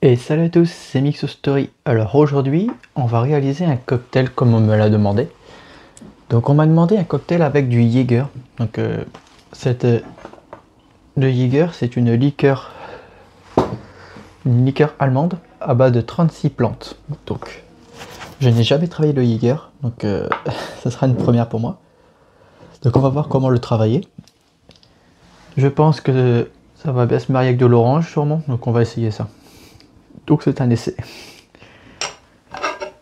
Et salut à tous, c'est Mixo Story. Alors aujourd'hui, on va réaliser un cocktail comme on me l'a demandé. Donc on m'a demandé un cocktail avec du Jäger. Donc le Jäger, c'est une liqueur allemande à base de 36 plantes. Donc je n'ai jamais travaillé le Jäger, donc ça sera une première pour moi. Donc on va voir comment le travailler. Je pense que ça va bien se marier avec de l'orange sûrement, donc on va essayer ça. Donc c'est un essai.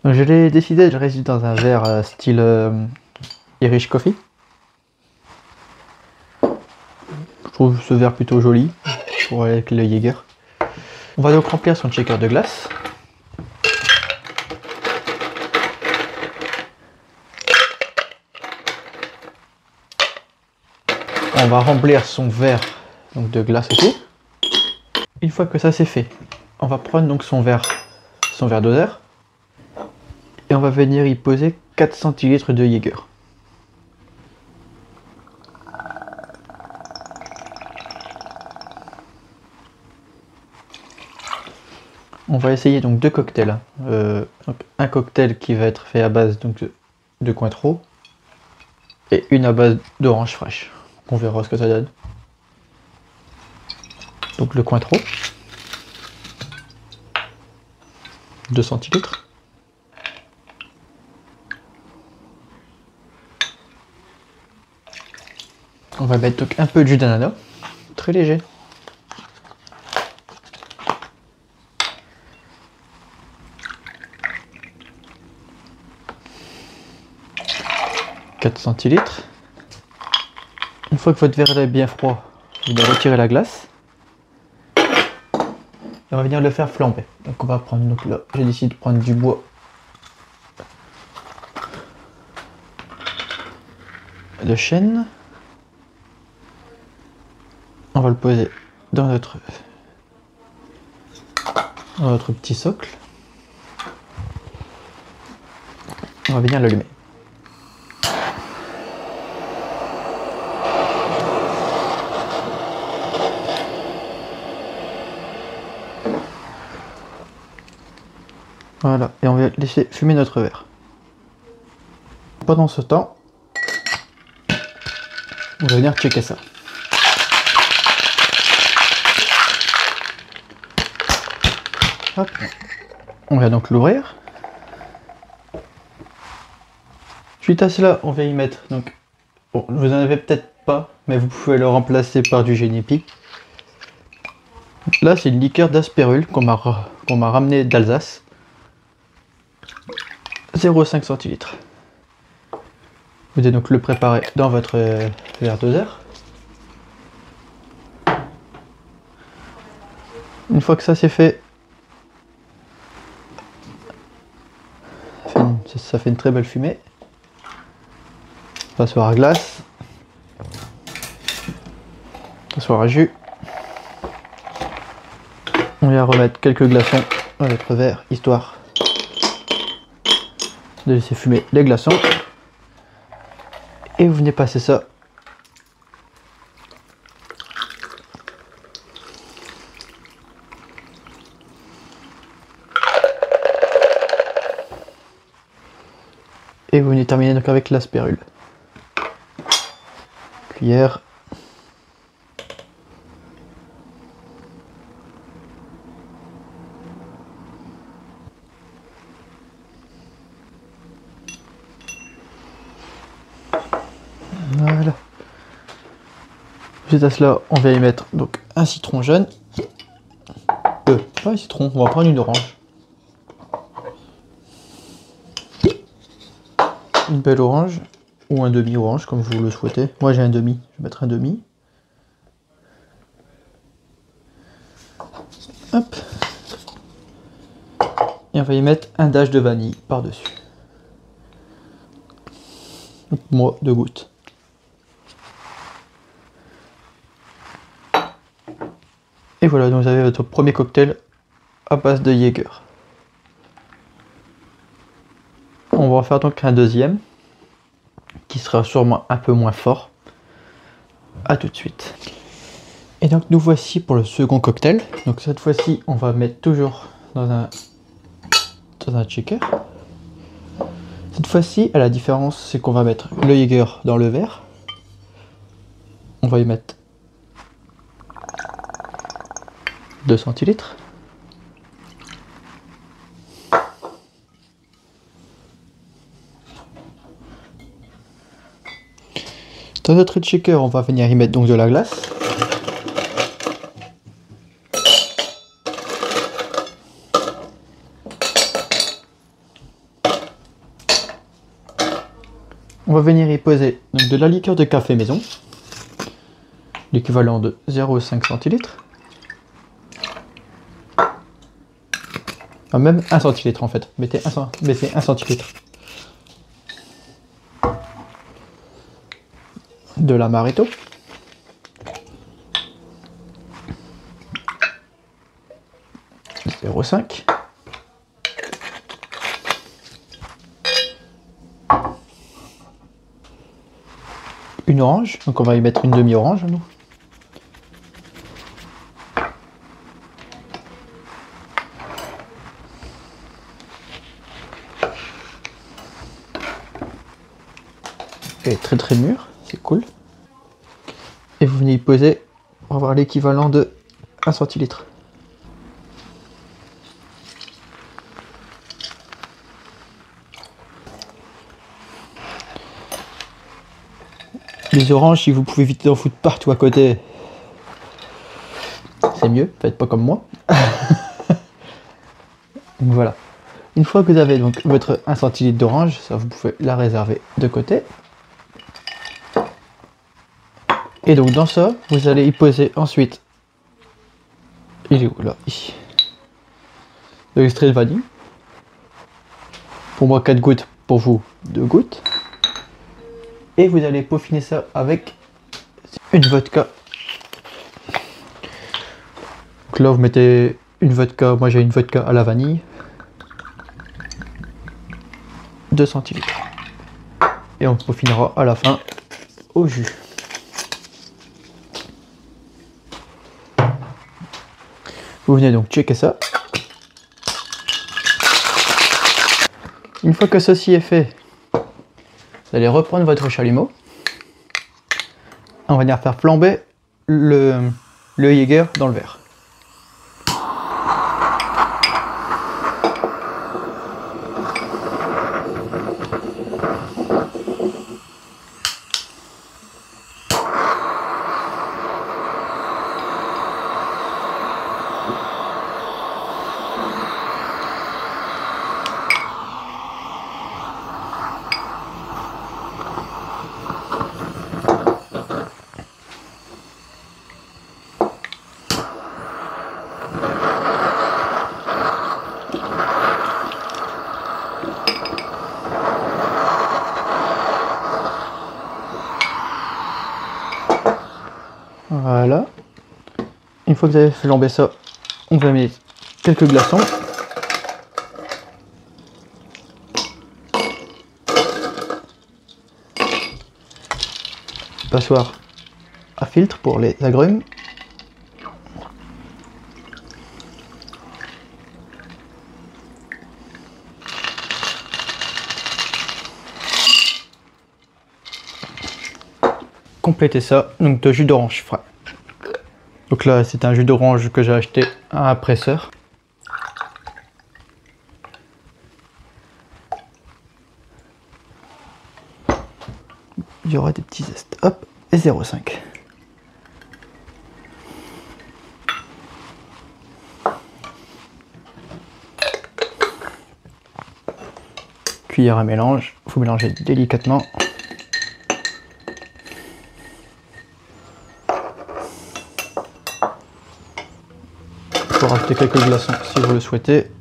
Donc je l'ai décidé de le réduire dans un verre style Irish Coffee. Je trouve ce verre plutôt joli pour aller avec le Jäger. On va donc remplir son shaker de glace. On va remplir son verre donc, de glace aussi. Une fois que ça c'est fait, on va prendre donc son verre doseur et on va venir y poser 4 centilitres de Jäger. On va essayer donc deux cocktails. Donc un cocktail qui va être fait à base donc, de Cointreau et une à base d'orange fraîche. On verra ce que ça donne. Donc le Cointreau, 2 centilitres. On va mettre donc un peu de jus d'ananas, très léger. « 4 centilitres. Une fois que votre verre est bien froid, vous allez retirer la glace. Et on va venir le faire flamber. Donc on va prendre, donc là, j'ai décidé de prendre du bois de chêne. On va le poser dans notre petit socle. On va venir l'allumer. Voilà, et on va laisser fumer notre verre. Pendant ce temps, on va venir checker ça. Hop. On va donc l'ouvrir. Suite à cela, on va y mettre donc. Bon, vous en avez peut-être pas, mais vous pouvez le remplacer par du Génépi. Là, c'est une liqueur d'Asperule qu'on m'a ramené d'Alsace. 0,5 centilitres. Vous allez donc le préparer dans votre verre doseur. Une fois que ça c'est fait, ça fait une très belle fumée. Passoire à glace. Passoire à jus. On vient remettre quelques glaçons dans notre verre, histoire de laisser fumer les glaçons. Et vous venez passer ça et vous venez terminer donc avec l'asperule. Cuillère. Voilà. Suite à cela, on va y mettre donc un citron jaune. Pas un citron, on va prendre une orange. Une belle orange, ou un demi-orange, comme vous le souhaitez. Moi j'ai un demi, je vais mettre un demi. Hop. Et on va y mettre un dash de vanille par-dessus. Moi, 2 gouttes. Et voilà, donc vous avez votre premier cocktail à base de Jäger. On va en faire donc un deuxième, qui sera sûrement un peu moins fort. A tout de suite. Et donc nous voici pour le second cocktail. Donc cette fois-ci, on va mettre toujours dans un shaker. Cette fois-ci, la différence, c'est qu'on va mettre le Jäger dans le verre. On va y mettre 2 centilitres. Dans notre shaker, on va venir y mettre donc de la glace. On va venir y poser donc de la liqueur de café maison, l'équivalent de 0,5 centilitres. Ah, même 1 centilitre en fait, mettez 1 centilitre. De l'amaretto. « 0,5 ». Une orange, donc on va y mettre une demi-orange nous. Elle est très mûre, c'est cool. Et vous venez y poser pour avoir l'équivalent de 1 centilitre. Les oranges, si vous pouvez vite en foutre partout à côté, c'est mieux, faites pas comme moi. Donc voilà. Une fois que vous avez donc votre 1 centilitre d'orange, ça vous pouvez la réserver de côté. Et donc dans ça, vous allez y poser ensuite, il est où là, ici, de l'extrait de vanille. Pour moi 4 gouttes, pour vous 2 gouttes. Et vous allez peaufiner ça avec une vodka. Donc là vous mettez une vodka, moi j'ai une vodka à la vanille. 2 centilitres. Et on peaufinera à la fin au jus. Vous venez donc checker ça. Une fois que ceci est fait, vous allez reprendre votre chalumeau. On va venir faire flamber le Jäger dans le verre. Voilà. Une fois que vous avez flambé ça, on va mettre quelques glaçons. Passoire à filtre pour les agrumes. Compléter ça donc de jus d'orange frais. Donc là c'est un jus d'orange que j'ai acheté à un presseur. Il y aura des petits zestes. Hop, et 0,5. Cuillère à mélange, il faut mélanger délicatement. Il faut rajouter quelques glaçons si vous le souhaitez.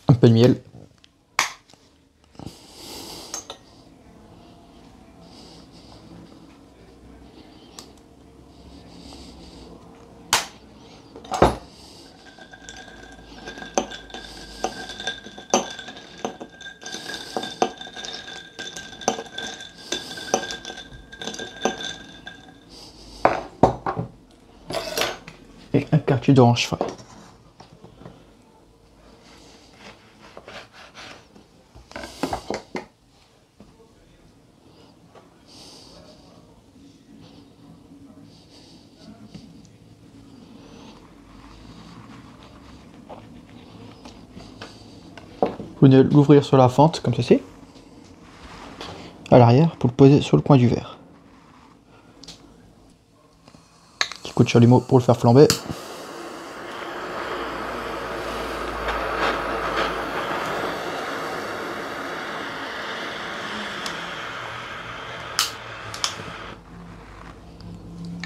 Un peu de miel. un quartier d'orange frais. Vous venez l'ouvrir sur la fente comme ceci, à l'arrière, pour le poser sur le coin du verre. Petit coup de chalumeau pour le faire flamber.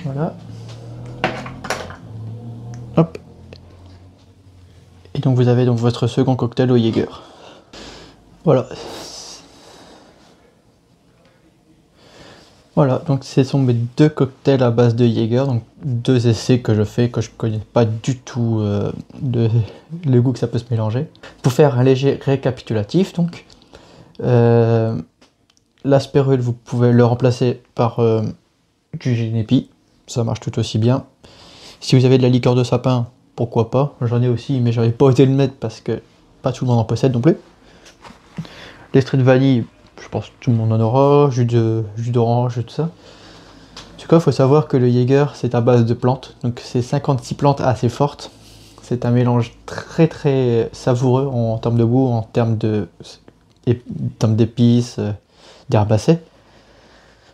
Voilà. Hop. Et donc vous avez donc votre second cocktail au Jäger. Voilà. Voilà, donc ce sont mes deux cocktails à base de Jäger, donc deux essais que je fais, que je connais pas du tout le goût que ça peut se mélanger. Pour faire un léger récapitulatif, donc l'asperule, vous pouvez le remplacer par du Genepi, ça marche tout aussi bien. Si vous avez de la liqueur de sapin, pourquoi pas, j'en ai aussi, mais j'aurais pas osé le mettre parce que pas tout le monde en possède non plus. L'extrait de vanille, je pense que tout le monde en aura, jus d'orange, tout ça. En tout cas, il faut savoir que le Jäger, c'est à base de plantes, donc c'est 56 plantes assez fortes. C'est un mélange très très savoureux en termes de goût, en termes d'épices, d'herbacées.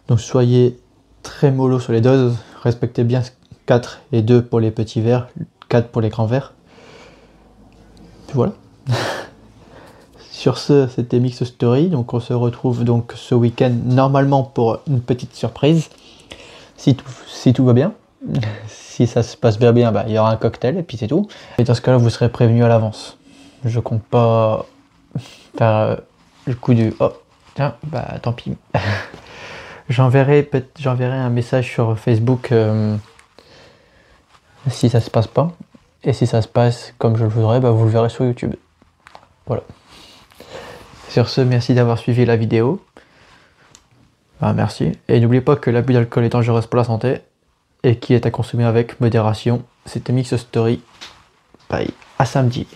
Donc soyez très mollo sur les doses, respectez bien 4 et 2 pour les petits verres, 4 pour les grands verres. Puis voilà. Sur ce, c'était Mix Story, donc on se retrouve donc ce week-end normalement pour une petite surprise, si tout va bien. Si ça se passe bien, bah, il y aura un cocktail et puis c'est tout. Et dans ce cas-là, vous serez prévenu à l'avance. Je compte pas faire le coup du oh tiens, bah tant pis. J'enverrai un message sur Facebook si ça se passe pas. Et si ça se passe comme je le voudrais, bah, vous le verrez sur YouTube. Voilà. Sur ce, merci d'avoir suivi la vidéo. Merci. Et n'oubliez pas que l'abus d'alcool est dangereux pour la santé et qui est à consommer avec modération. C'était Mix Story. Bye. À samedi.